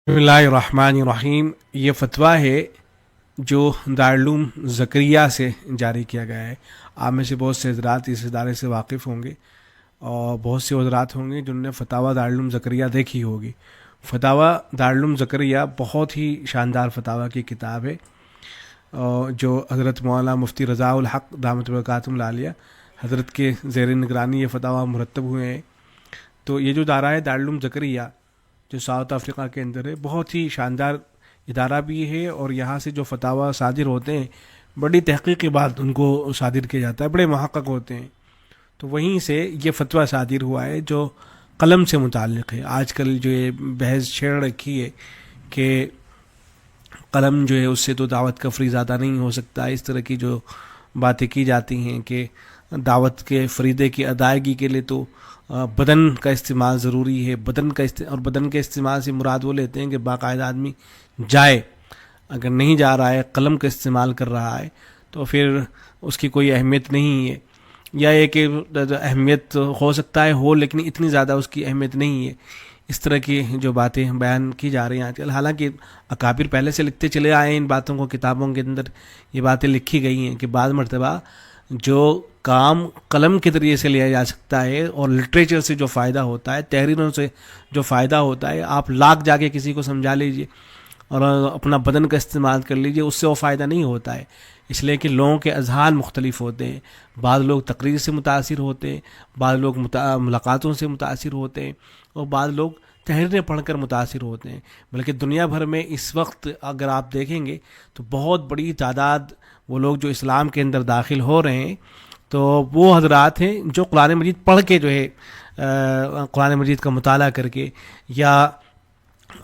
بسم اللہ الرحمن الرحیم. یہ فتویٰ ہے جو دارالعلوم زکریہ سے جاری کیا گیا ہے. آپ میں سے بہت سے حضرات اس ادارے سے واقف ہوں گے اور بہت سے حضرات ہوں گے جنہوں نے فتاویٰ دارالعلوم زکریہ دیکھی ہوگی. فتاویٰ دارالعلوم زکریہ بہت ہی شاندار فتاویٰ کی کتاب ہے جو حضرت مولانا مفتی رضا الحق دامت برکاتہم العالیہ حضرت کے زیر نگرانی یہ فتاویٰ مرتب ہوئے ہیں. تو یہ جو ادارہ ہے دارالعلوم زکریہ جو ساؤتھ افریقہ کے اندر ہے، بہت ہی شاندار ادارہ بھی ہے، اور یہاں سے جو فتاویٰ صادر ہوتے ہیں بڑی تحقیق کے بعد ان کو صادر کیا جاتا ہے، بڑے محقق ہوتے ہیں. تو وہیں سے یہ فتویٰ صادر ہوا ہے جو قلم سے متعلق ہے. آج کل جو یہ بحث چھیڑ رکھی ہے کہ قلم جو ہے اس سے تو دعوت کا فریضہ ادا نہیں ہو سکتا، اس طرح کی جو باتیں کی جاتی ہیں کہ دعوت کے فریضے کی ادائیگی کے لیے تو بدن کا استعمال ضروری ہے. اور بدن کے استعمال سے مراد وہ لیتے ہیں کہ باقاعدہ آدمی جائے، اگر نہیں جا رہا ہے، قلم کا استعمال کر رہا ہے تو پھر اس کی کوئی اہمیت نہیں ہے، یا یہ کہ اہمیت ہو سکتا ہے ہو لیکن اتنی زیادہ اس کی اہمیت نہیں ہے. اس طرح کی جو باتیں بیان کی جا رہی ہیں آج کل، حالانکہ اکابر پہلے سے لکھتے چلے آئے ہیں ان باتوں کو، کتابوں کے اندر یہ باتیں لکھی گئی ہیں کہ بعض مرتبہ جو کام قلم کے ذریعے سے لیا جا سکتا ہے اور لٹریچر سے جو فائدہ ہوتا ہے، تحریروں سے جو فائدہ ہوتا ہے، آپ لاکھ جا کے کسی کو سمجھا لیجئے اور اپنا بدن کا استعمال کر لیجئے، اس سے وہ فائدہ نہیں ہوتا ہے. اس لیے کہ لوگوں کے اذہان مختلف ہوتے ہیں. بعض لوگ تقریر سے متاثر ہوتے ہیں، بعض لوگ ملاقاتوں سے متاثر ہوتے ہیں، اور بعض لوگ تحریریں پڑھ کر متاثر ہوتے ہیں. بلکہ دنیا بھر میں اس وقت اگر آپ دیکھیں گے تو بہت بڑی تعداد وہ لوگ جو اسلام کے اندر داخل ہو رہے ہیں تو وہ حضرات ہیں جو قرآن مجید پڑھ کے جو ہے قرآن مجید کا مطالعہ کر کے یا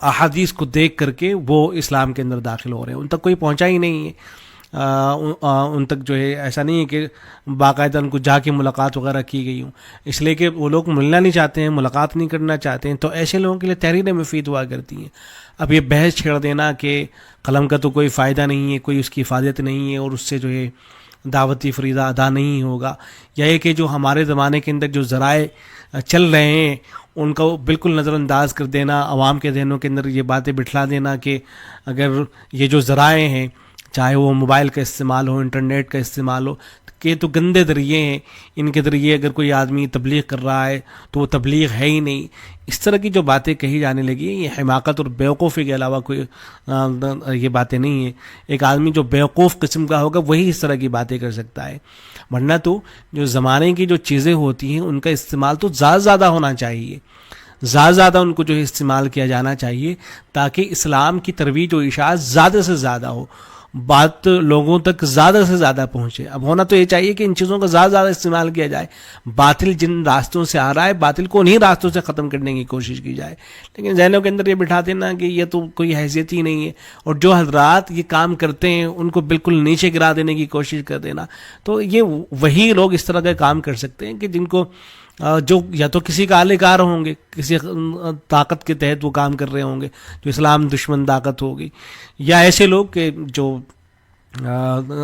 احادیث کو دیکھ کر کے وہ اسلام کے اندر داخل ہو رہے ہیں. ان تک کوئی پہنچا ہی نہیں ہے، ان تک جو ہے ایسا نہیں ہے کہ باقاعدہ ان کو جا کے ملاقات وغیرہ کی گئی ہوں، اس لیے کہ وہ لوگ ملنا نہیں چاہتے ہیں، ملاقات نہیں کرنا چاہتے ہیں. تو ایسے لوگوں کے لیے تحریریں مفید ہوا کرتی ہیں. اب یہ بحث چھیڑ دینا کہ قلم کا تو کوئی فائدہ نہیں ہے، کوئی اس کی حفاظت نہیں ہے اور اس سے جو ہے دعوتی فریضہ ادا نہیں ہوگا، یا یہ کہ جو ہمارے زمانے کے اندر جو ذرائع چل رہے ہیں ان کو بالکل نظر انداز کر دینا، عوام کے ذہنوں کے اندر یہ باتیں بٹھلا دینا کہ اگر یہ جو ذرائع ہیں، چاہے وہ موبائل کا استعمال ہو، انٹرنیٹ کا استعمال ہو، کہ تو گندے ذریعے ہیں، ان کے ذریعے اگر کوئی آدمی تبلیغ کر رہا ہے تو وہ تبلیغ ہے ہی نہیں. اس طرح کی جو باتیں کہی جانے لگی ہیں، یہ حماقت اور بیوقوفی کے علاوہ کوئی یہ باتیں نہیں ہیں. ایک آدمی جو بیوقوف قسم کا ہوگا وہی اس طرح کی باتیں کر سکتا ہے، ورنہ تو جو زمانے کی جو چیزیں ہوتی ہیں ان کا استعمال تو زیادہ ہونا چاہیے، زیادہ ان کو جو ہے استعمال کیا جانا چاہیے تاکہ اسلام کی ترویج و اشاعت زیادہ سے زیادہ ہو، بات لوگوں تک زیادہ سے زیادہ پہنچے. اب ہونا تو یہ چاہیے کہ ان چیزوں کا زیادہ استعمال کیا جائے، باطل جن راستوں سے آ رہا ہے باطل کو انہی راستوں سے ختم کرنے کی کوشش کی جائے. لیکن ذہنوں کے اندر یہ بٹھا دینا کہ یہ تو کوئی حیثیت ہی نہیں ہے، اور جو حضرات یہ کام کرتے ہیں ان کو بالکل نیچے گرا دینے کی کوشش کر دینا. تو یہ وہی لوگ اس طرح کا کام کر سکتے ہیں کہ جن کو جو یا تو کسی کا اہل کار ہوں گے، کسی طاقت کے تحت وہ کام کر رہے ہوں گے جو اسلام دشمن طاقت ہوگی، یا ایسے لوگ کہ جو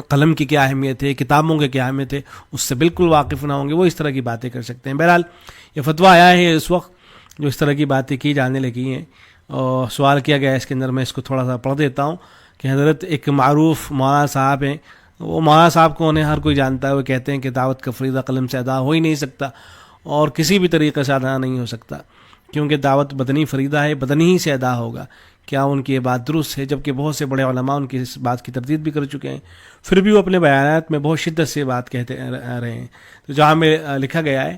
قلم کی کیا اہمیت ہے، کتابوں کی کیا اہمیت ہے اس سے بالکل واقف نہ ہوں گے، وہ اس طرح کی باتیں کر سکتے ہیں. بہرحال یہ فتویٰ آیا ہے اس وقت جو اس طرح کی باتیں کی جانے لگی ہیں، اور سوال کیا گیا ہے اس کے اندر. میں اس کو تھوڑا سا پڑھ دیتا ہوں کہ حضرت ایک معروف مولانا صاحب ہیں، وہ مولانا صاحب کو انہیں ہر کوئی جانتا ہے، وہ کہتے ہیں کہ دعوت کا فریضہ قلم سے ادا ہو ہی نہیں سکتا اور کسی بھی طریقے سے ادا نہیں ہو سکتا، کیونکہ دعوت بدنی فریضہ ہے، بدنی ہی سے ادا ہوگا. کیا ان کی یہ بات درست ہے؟ جبکہ بہت سے بڑے علماء ان کی اس بات کی تردید بھی کر چکے ہیں، پھر بھی وہ اپنے بیانات میں بہت شدت سے بات کہتے رہے ہیں. تو جہاں میں لکھا گیا ہے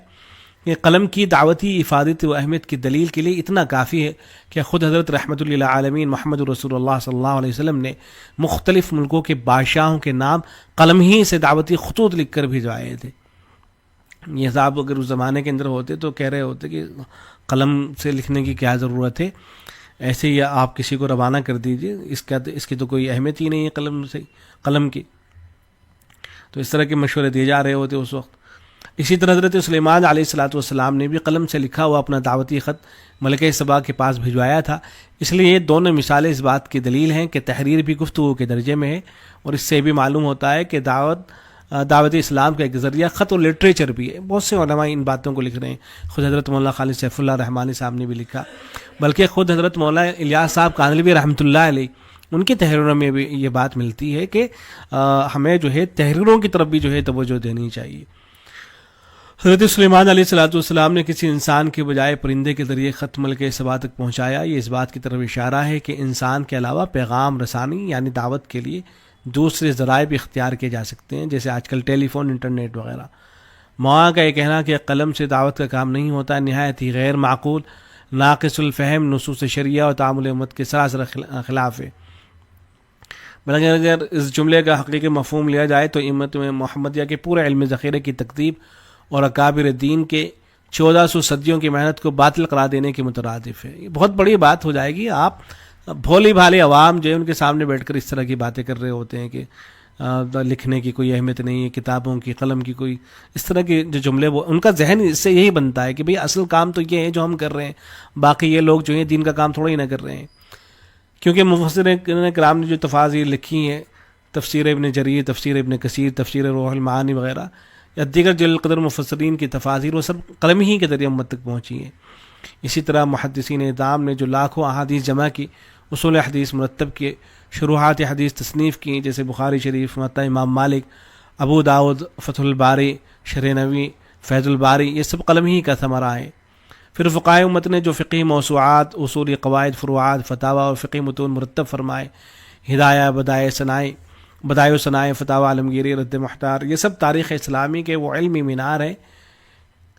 کہ قلم کی دعوتی افادت و اہمیت کی دلیل کے لیے اتنا کافی ہے کہ خود حضرت رحمۃ اللہ عالمین محمد رسول اللہ صلی اللہ علیہ وسلم نے مختلف ملکوں کے بادشاہوں کے نام قلم ہی سے دعوتی خطوط لکھ کر بھجوائے تھے. یہ صاحب اگر اس زمانے کے اندر ہوتے تو کہہ رہے ہوتے کہ قلم سے لکھنے کی کیا ضرورت ہے، ایسے ہی آپ کسی کو روانہ کر دیجئے، اس کی تو کوئی اہمیت ہی نہیں ہے قلم کی. تو اس طرح کے مشورے دیے جا رہے ہوتے اس وقت. اسی طرح حضرت سلیمان علیہ الصلوۃ والسلام نے بھی قلم سے لکھا ہوا اپنا دعوتی خط ملکہ سبا کے پاس بھجوایا تھا. اس لیے یہ دونوں مثالیں اس بات کی دلیل ہیں کہ تحریر بھی گفتگو کے درجے میں ہے، اور اس سے بھی معلوم ہوتا ہے کہ دعوت دعوت اسلام کا ایک ذریعہ خط اور لٹریچر بھی ہے. بہت سے علماء ان باتوں کو لکھ رہے ہیں. خود حضرت مولانا خالد سیف اللہ رحمانی صاحب نے بھی لکھا, بلکہ خود حضرت مولانا الیاس صاحب کانلوی رحمۃ اللہ علیہ ان کی تحریروں میں بھی یہ بات ملتی ہے کہ ہمیں جو ہے تحریروں کی طرف بھی جو ہے توجہ دینی چاہیے. حضرت سلیمان علیہ الصلوۃ والسلام نے کسی انسان کے بجائے پرندے کے ذریعے خط ملک سبا تک پہنچایا. یہ اس بات کی طرف اشارہ ہے کہ انسان کے علاوہ پیغام رسانی یعنی دعوت کے لیے دوسرے ذرائع بھی اختیار کیے جا سکتے ہیں, جیسے آج کل ٹیلی فون, انٹرنیٹ وغیرہ. ماں کا یہ کہنا کہ قلم سے دعوت کا کام نہیں ہوتا نہایت ہی غیر معقول, ناقص الفہم, نصوص شریعہ اور تعامل امت کے سراسر خلاف ہے. بلکہ اگر اس جملے کا حقیقی مفہوم لیا جائے تو امت محمدیہ کے پورے علم ذخیرے کی تکذیب اور اکابر دین کے 1400 صدیوں کی محنت کو باطل قرار دینے کے مترادف ہے. یہ بہت بڑی بات ہو جائے گی. آپ بھولی بھالی عوام جو ہے ان کے سامنے بیٹھ کر اس طرح کی باتیں کر رہے ہوتے ہیں کہ لکھنے کی کوئی اہمیت نہیں ہے, کتابوں کی, قلم کی, کوئی اس طرح کے جو جملے, وہ ان کا ذہن اس سے یہی بنتا ہے کہ بھئی اصل کام تو یہ ہے جو ہم کر رہے ہیں, باقی یہ لوگ جو ہیں دین کا کام تھوڑا ہی نہ کر رہے ہیں. کیونکہ مفسرین کرام نے جو تفاسیر لکھی ہیں, تفسیر ابن جریر, تفسیر ابن کثیر, تفسیر روح المعانی وغیرہ یا دیگر جلیل القدر مفسرین کی تفاسیر, وہ سب قلم ہی کے ذریعے امت تک پہنچی ہیں. اسی طرح محدثین اعظام نے جو لاکھوں احادیث جمع کی, اصول حدیث مرتب کیے, شروحات حدیث تصنیف کی, جیسے بخاری شریف, موطا امام مالک, ابو داؤد, فتح الباری, شرح نوی, فیض الباری, یہ سب قلم ہی کا ثمرہ ہے. پھر فقہائے امت نے جو فقہی موضوعات, اصولی قواعد, فروعات, فتاوی اور فقہی متون مرتب فرمائے, ہدایہ, بدائع و ثنائے, فتاوی عالمگیری, رد محتار, یہ سب تاریخ اسلامی کے وہ علمی مینار ہیں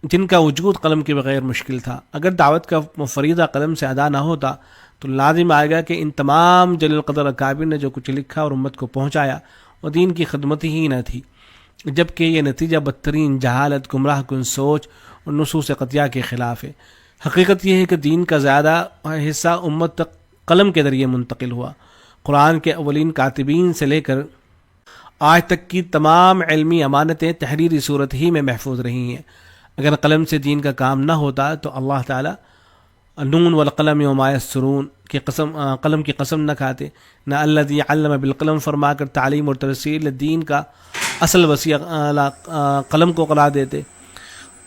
جن کا وجود قلم کے بغیر مشکل تھا. اگر دعوت کا فریضہ قلم سے ادا نہ ہوتا تو لازم آئے گا کہ ان تمام جلیل القدر اکابر نے جو کچھ لکھا اور امت کو پہنچایا وہ دین کی خدمت ہی نہ تھی, جبکہ یہ نتیجہ بدترین جہالت, گمراہ کن سوچ اور نصوص قطعیہ کے خلاف ہے. حقیقت یہ ہے کہ دین کا زیادہ حصہ امت تک قلم کے ذریعے منتقل ہوا. قرآن کے اولین کاتبین سے لے کر آج تک کی تمام علمی امانتیں تحریری صورت ہی میں محفوظ رہی ہیں. اگر قلم سے دین کا کام نہ ہوتا تو اللہ تعالیٰ نون والقلم وما یسطرون کی قسم, قلم کی قسم نہ کھاتے, نہ الذی علم بالقلم فرما کر تعلیم اور ترسیل دین کا اصل وسیع قلم کو قرار دیتے,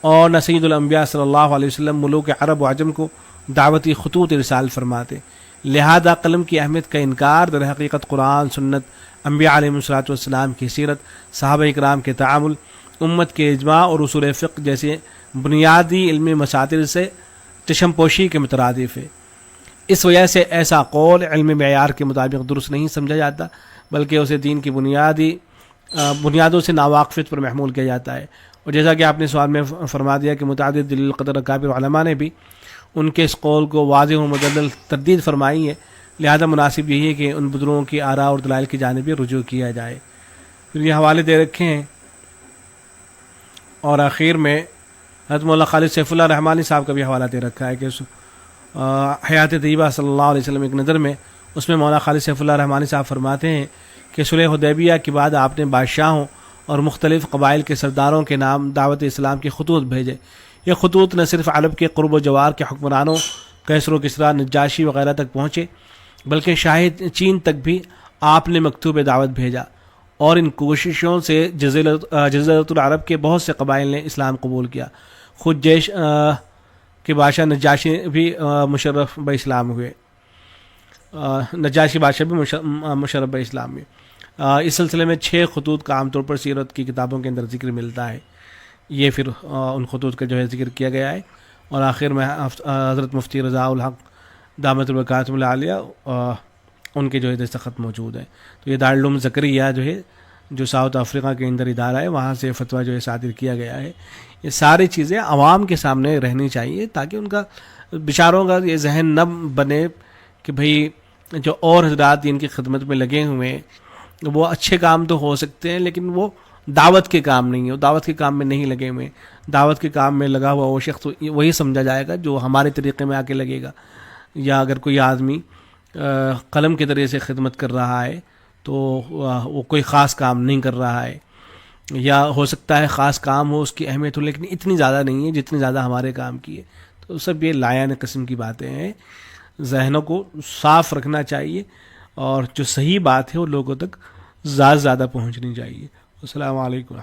اور نہ سید الانبیاء صلی اللہ علیہ وسلم ملوک عرب و عجم کو دعوتی خطوط ارسال فرماتے. لہذا قلم کی اہمیت کا انکار در حقیقت قرآن, سنت, انبیاء علیہ الصلوۃ والسلام کی سیرت, صحابہ اکرام کے تعامل, امت کے اجماع اور اصول فقہ جیسے بنیادی علمی مسائل سے چشم پوشی کے مترادف ہے. اس وجہ سے ایسا قول علم معیار کے مطابق درست نہیں سمجھا جاتا, بلکہ اسے دین کی بنیادوں سے ناواقفیت پر محمول کیا جاتا ہے. اور جیسا کہ آپ نے سوال میں فرما دیا کہ متعدد جلیل القدر اکابر علماء نے بھی ان کے اس قول کو واضح و مدلل تردید فرمائی ہے, لہذا مناسب یہی ہے کہ ان بزرگوں کی آراء اور دلائل کی جانب رجوع کیا جائے. پھر یہ حوالے دے رکھے ہیں, اور آخر میں حضرت مولانا خالد سیف اللہ رحمانی صاحب کا بھی حوالہ دے رکھا ہے کہ حیات طیبہ صلی اللہ علیہ وسلم ایک نظر میں, اس میں مولانا خالد سیف اللہ رحمانی صاحب فرماتے ہیں کہ صلح حدیبیہ کے بعد آپ نے بادشاہوں اور مختلف قبائل کے سرداروں کے نام دعوت اسلام کے خطوط بھیجے. یہ خطوط نہ صرف عرب کے قرب و جوار کے حکمرانوں کیسر و کسریٰ, نجاشی وغیرہ تک پہنچے, بلکہ شاہ چین تک بھی آپ نے مکتوب دعوت بھیجا, اور ان کوششوں سے جزیرۃ العرب کے بہت سے قبائل نے اسلام قبول کیا. خود جیش کے بادشاہ نجاشی بھی مشرف بہ اسلام ہوئے, نجاشی بادشاہ بھی مشرف بہ اسلام ہوئے. اس سلسلے میں 6 خطوط کا عام طور پر سیرت کی کتابوں کے اندر ذکر ملتا ہے. یہ پھر ان خطوط کا جو ہے ذکر کیا گیا ہے, اور آخر میں حضرت مفتی رضا الحق دامت البرکاتہ العالیہ ان کے جو ہے دستخط موجود ہیں. تو یہ دارالعلوم زکریا جو ہے, جو ساؤتھ افریقہ کے اندر ادارہ ہے, وہاں سے فتویٰ جو ہے صادر کیا گیا ہے. یہ ساری چیزیں عوام کے سامنے رہنی چاہیے تاکہ ان کا بیچاروں کا یہ ذہن نہ بنے کہ بھئی جو اور حضرات دین کی خدمت میں لگے ہوئے ہیں وہ اچھے کام تو ہو سکتے ہیں لیکن وہ دعوت کے کام نہیں ہے, وہ دعوت کے کام میں نہیں لگے ہوئے. دعوت کے کام میں لگا ہوا وہ شخص وہی سمجھا جائے گا جو ہمارے طریقے میں آ کے لگے گا. یا اگر کوئی آدمی قلم کے ذریعے سے خدمت کر رہا ہے تو وہ کوئی خاص کام نہیں کر رہا ہے, یا ہو سکتا ہے خاص کام ہو, اس کی اہمیت ہو, لیکن اتنی زیادہ نہیں ہے جتنی زیادہ ہمارے کام کی ہے. تو سب یہ لایان قسم کی باتیں ہیں. ذہنوں کو صاف رکھنا چاہیے اور جو صحیح بات ہے وہ لوگوں تک زیادہ پہنچنی چاہیے. السلام علیکم.